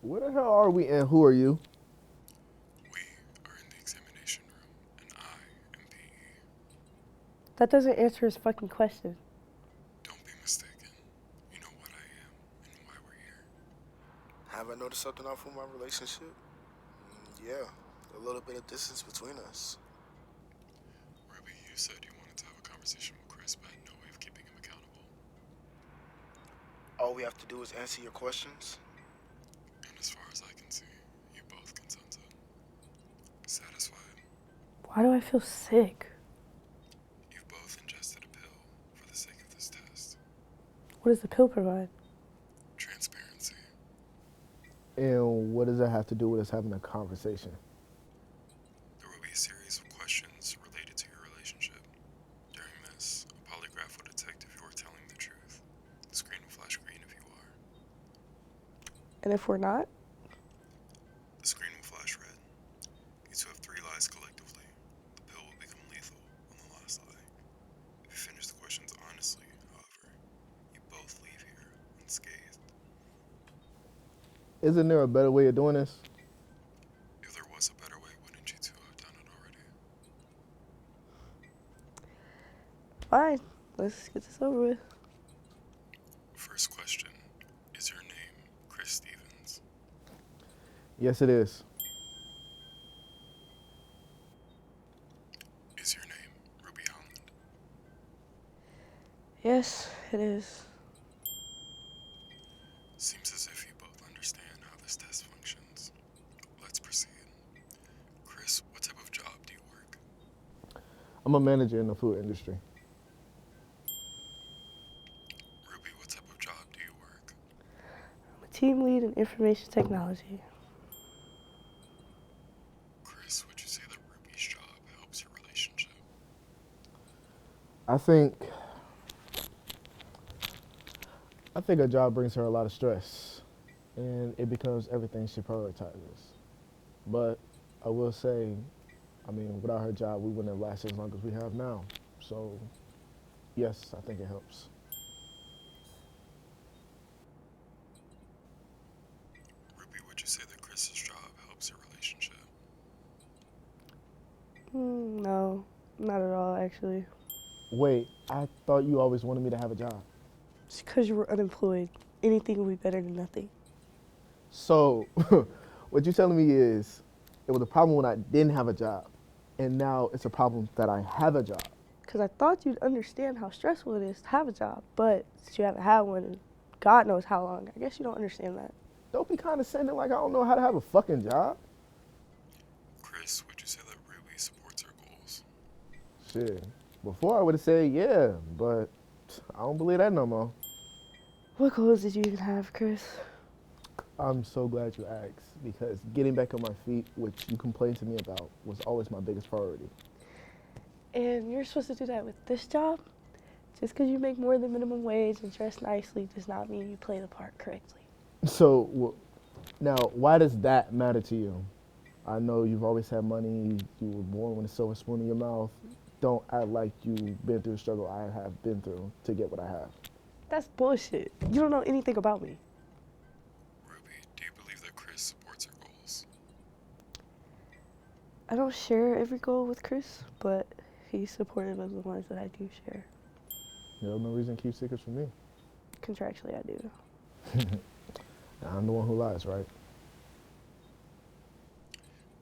Where the hell are we and who are you? We are in the examination room, and I am PE. That doesn't answer his fucking question. Don't be mistaken. You know what I am and why we're here. Have I noticed something off with my relationship? Yeah, a little bit of distance between us. Ruby, you said you wanted to have a conversation with Chris, but had no way of keeping him accountable. All we have to do is answer your questions. And as far as I can see, you both consented. Satisfied? Why do I feel sick? You've both ingested a pill for the sake of this test. What does the pill provide? Transparency. And what does that have to do with us having a conversation? There will be a series of questions related to your relationship. During this, a polygraph will detect if you are telling the truth. The screen will flash green if you are. And if we're not? The screen will flash red. You two have 3 lies collectively. The pill will become lethal on the last lie. If you finish the questions honestly, however, you both leave here unscathed. Isn't there a better way of doing this? If there was a better way, wouldn't you two have done it already? Fine. Let's get this over with. First question. Is your name Chris Stevens? Yes, it is. Is your name Ruby Holland? Yes, it is. Seems as if you both understand how this test functions. Let's proceed. Chris, what type of job do you work? I'm a manager in the food industry. Ruby, what type of job do you work? I'm a team lead in information technology. Chris, would you say that Ruby's job helps your relationship? I think a job brings her a lot of stress, and it becomes everything she prioritizes. But I will say, without her job, we wouldn't have lasted as long as we have now. So, yes, I think it helps. Ruby, would you say that Chris's job helps your relationship? No, not at all, actually. Wait, I thought you always wanted me to have a job. It's because you were unemployed. Anything would be better than nothing. So, what you're telling me is it was a problem when I didn't have a job, and now it's a problem that I have a job. Because I thought you'd understand how stressful it is to have a job, but since you haven't had one in God knows how long, I guess you don't understand that. Don't be condescending like I don't know how to have a fucking job. Chris, would you say that Ruby supports her goals? Shit. Before I would have said yeah, but I don't believe that no more. What goals did you even have, Chris? I'm so glad you asked because getting back on my feet, which you complained to me about, was always my biggest priority. And you're supposed to do that with this job? Just because you make more than minimum wage and dress nicely does not mean you play the part correctly. So, now, why does that matter to you? I know you've always had money. You were born with a silver spoon in your mouth. Don't act like you've been through the struggle I have been through to get what I have. That's bullshit. You don't know anything about me. Ruby, do you believe that Chris supports her goals? I don't share every goal with Chris, but he's supportive of the ones that I do share. You have no reason to keep secrets from me. Contractually, I do. I'm the one who lies, right?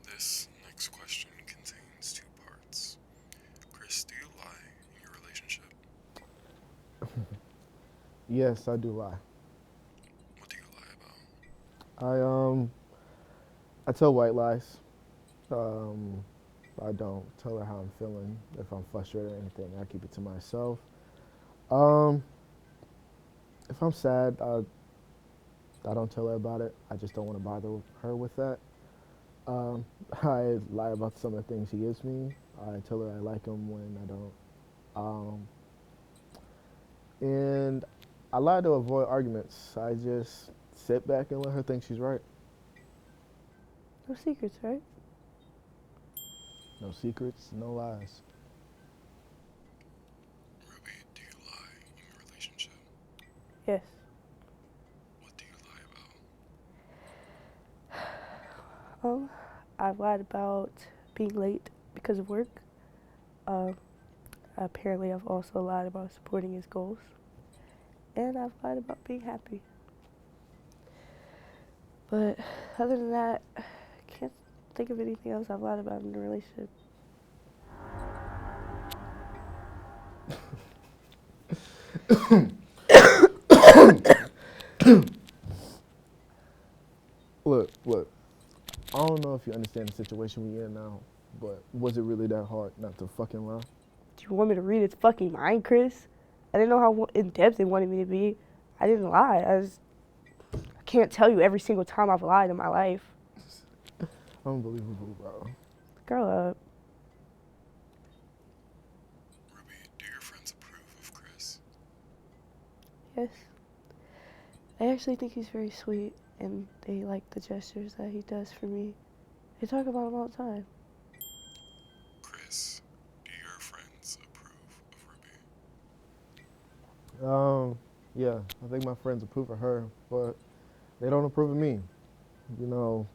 This next question contains 2 parts. Chris, do you lie in your relationship? Yes, I do lie. What do you lie about? I tell white lies. I don't tell her how I'm feeling. If I'm frustrated or anything, I keep it to myself. Um, if I'm sad, I don't tell her about it. I just don't want to bother her with that. Um, I lie about some of the things he gives me. I tell her I like him when I don't. Um, and I lie to avoid arguments. I just sit back and let her think she's right. No secrets, right? No secrets, no lies. Ruby, do you lie in your relationship? Yes. What do you lie about? I've lied about being late because of work. Um, apparently, I've also lied about supporting his goals. And I've lied about being happy. But other than that, I can't think of anything else I've lied about in a relationship. Look. I don't know if you understand the situation we're in now, but was it really that hard not to fucking lie? Do you want me to read its fucking mind, Chris? I didn't know how in depth it wanted me to be. I didn't lie. I can't tell you every single time I've lied in my life. Unbelievable, bro. Grow up. Ruby, do your friends approve of Chris? Yes. I actually think he's very sweet, and they like the gestures that he does for me. They talk about him all the time. Chris, do your friends approve of Ruby? Yeah, I think my friends approve of her, but they don't approve of me. You know,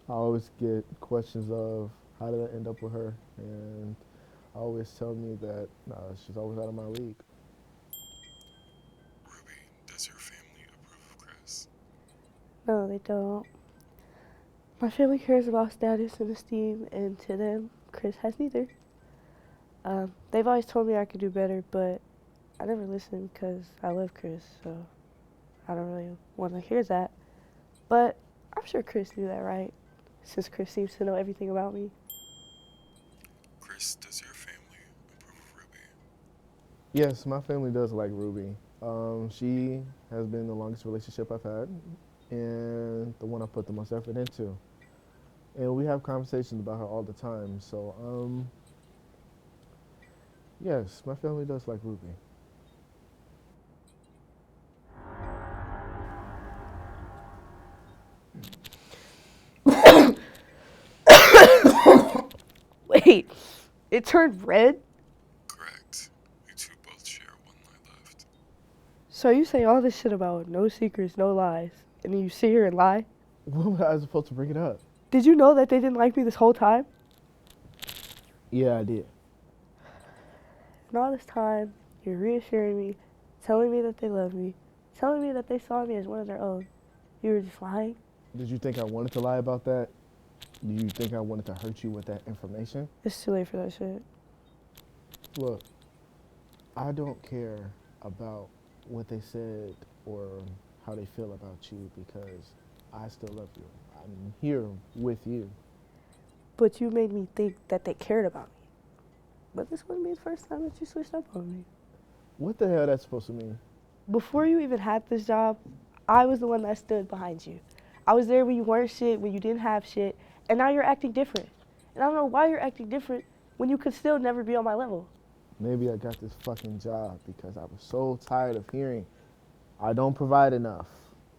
I always get questions of how did I end up with her, and I always tell me that she's always out of my league. Ruby, does your family approve of Chris? No, they don't. My family cares about status and esteem, and to them, Chris has neither. They've always told me I could do better, but I never listen because I love Chris, so I don't really want to hear that. But I'm sure Chris knew that, right? Since Chris seems to know everything about me. Chris, does your family approve of Ruby? Yes, my family does like Ruby. She has been the longest relationship I've had, and the one I put the most effort into. And we have conversations about her all the time. So, yes, my family does like Ruby. Wait, it turned red? Correct. You two both share one lie left. So you say all this shit about no secrets, no lies, and then you sit here and lie? When was I supposed to bring it up? Did you know that they didn't like me this whole time? Yeah, I did. And all this time, you're reassuring me, telling me that they love me, telling me that they saw me as one of their own. You were just lying? Did you think I wanted to lie about that? Do you think I wanted to hurt you with that information? It's too late for that shit. Look, I don't care about what they said or how they feel about you because I still love you. I'm here with you. But you made me think that they cared about me. But this wouldn't be the first time that you switched up on me. What the hell that's supposed to mean? Before you even had this job, I was the one that stood behind you. I was there when you weren't shit, when you didn't have shit, and now you're acting different. And I don't know why you're acting different when you could still never be on my level. Maybe I got this fucking job because I was so tired of hearing I don't provide enough.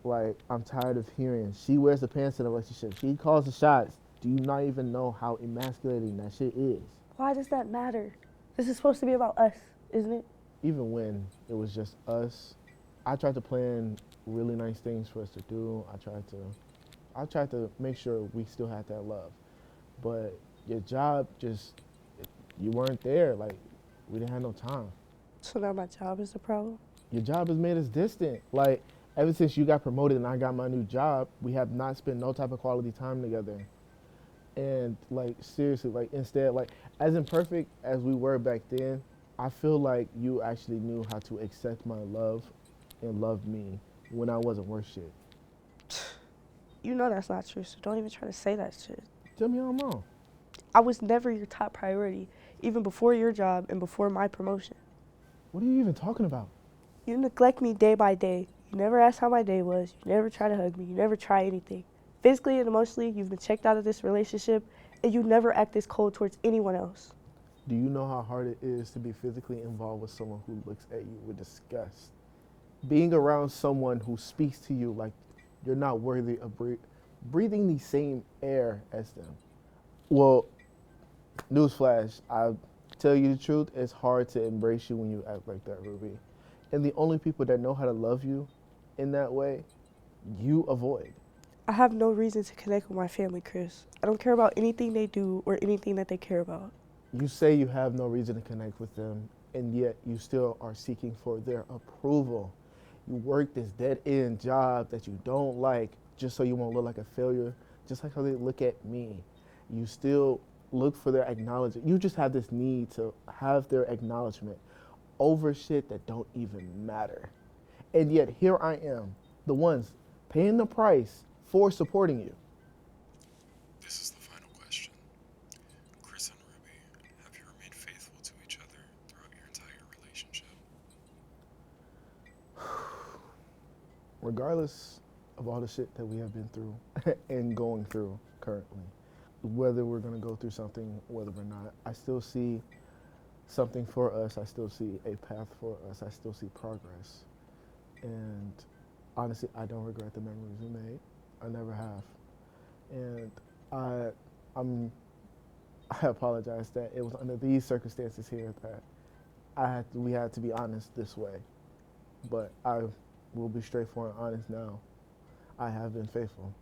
Like, I'm tired of hearing she wears the pants in a relationship. She calls the shots. Do you not even know how emasculating that shit is? Why does that matter? This is supposed to be about us, isn't it? Even when it was just us, I tried to plan really nice things for us to do. I tried to make sure we still had that love. But your job you weren't there. Like, we didn't have no time. So now my job is the problem? Your job has made us distant. Like, ever since you got promoted and I got my new job, we have not spent no type of quality time together. And, like, seriously, like, instead, like, as imperfect as we were back then, I feel like you actually knew how to accept my love and love me when I wasn't worth shit. You know that's not true, so don't even try to say that shit. Tell me how I'm wrong. I was never your top priority, even before your job and before my promotion. What are you even talking about? You neglect me day by day. You never ask how my day was. You never try to hug me. You never try anything. Physically and emotionally, you've been checked out of this relationship, and you never act this cold towards anyone else. Do you know how hard it is to be physically involved with someone who looks at you with disgust? Being around someone who speaks to you like you're not worthy of breathing the same air as them. Well, newsflash, I'll tell you the truth, it's hard to embrace you when you act like that, Ruby. And the only people that know how to love you in that way, you avoid. I have no reason to connect with my family, Chris. I don't care about anything they do or anything that they care about. You say you have no reason to connect with them, and yet you still are seeking for their approval. You work this dead end job that you don't like just so you won't look like a failure, just like how they look at me. You still look for their acknowledgement. You just have this need to have their acknowledgement over shit that don't even matter. And yet here I am, the ones paying the price for supporting you. This is the final question. Chris and Ruby, have you remained faithful to each other throughout your entire relationship? Regardless of all the shit that we have been through and going through currently, whether we're going to go through something, whether or not, I still see something for us. I still see a path for us. I still see progress. And honestly, I don't regret the memories we made. I never have. And I apologize that it was under these circumstances here that we had to be honest this way. But I will be straightforward and honest now. I have been faithful.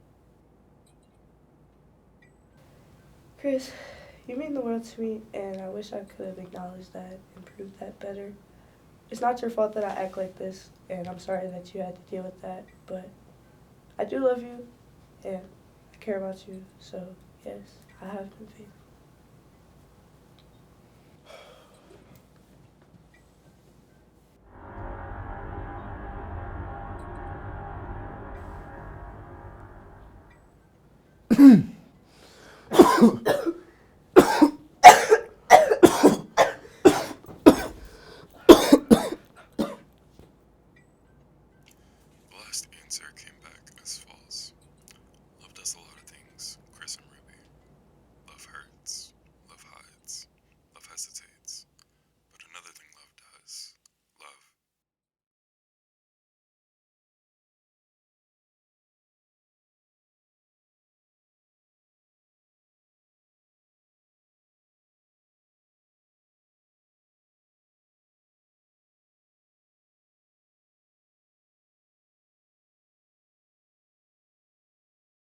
Chris, you mean the world to me, and I wish I could have acknowledged that and proved that better. It's not your fault that I act like this, and I'm sorry that you had to deal with that, but I do love you, and I care about you, so yes, I have been faithful. The last answer came back as false. Love does a lot